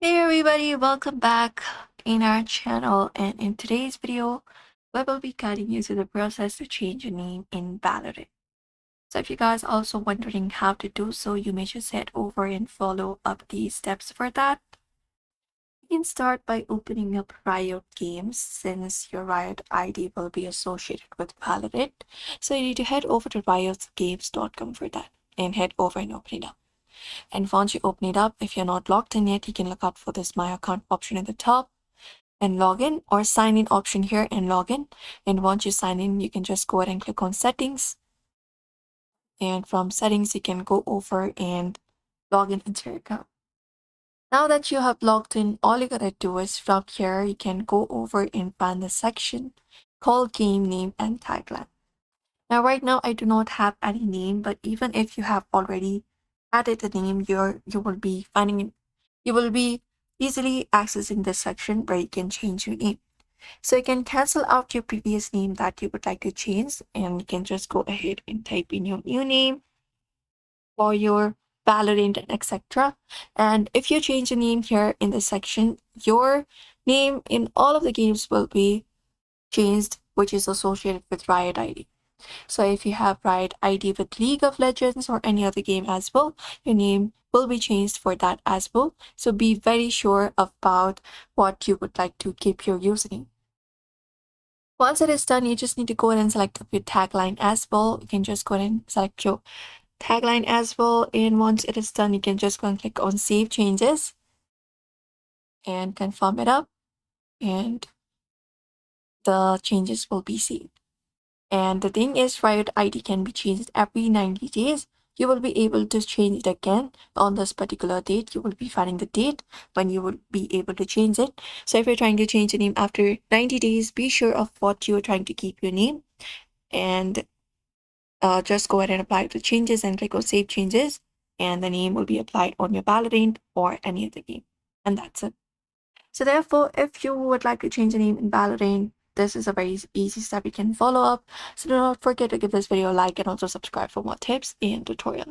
Hey everybody, welcome back in our channel, and in today's video we will be guiding you through the process to change your name in Valorant. So if you guys are also wondering how to do so, you may just head over and follow up these steps for that. You can start by opening up Riot Games since your Riot ID will be associated with Valorant. So you need to head over to riotgames.com for that and head over and open it up. And once you open it up, if you're not logged in yet, you can look out for this My Account option at the top and log in, or sign in option here and log in. And once you sign in, you can just go ahead and click on settings. And from settings, you can go over and log in into your account. Now that you have logged in, all you gotta do is from here, you can go over and find the section called Game Name and Tagline. Now, right now, I do not have any name, but even if you have already added a name, you will be easily accessing this section where you can change your name. So you can cancel out your previous name that you would like to change, and you can just go ahead and type in your new name for your Valorant and etc. And if you change your name here in this section, your name in all of the games will be changed, which is associated with Riot ID. So if you have Riot ID with League of Legends or any other game as well, your name will be changed for that as well. So be very sure about what you would like to keep your username. Once it is done, you just need to go ahead and select your tagline as well. You can just go ahead and select your tagline as well. And once it is done, you can just go and click on Save Changes and confirm it up. And the changes will be saved. And the thing is, Riot ID can be changed every 90 days. You will be able to change it again on this particular date. You will be finding the date when you will be able to change it. So if you're trying to change your name after 90 days, be sure of what you're trying to keep your name, and just go ahead and apply the changes and click on Save Changes, and the name will be applied on your Valorant or any other game. And that's it. So therefore, if you would like to change the name in Valorant, this is a very easy step you can follow up. So do not forget to give this video a like and also subscribe for more tips and tutorials.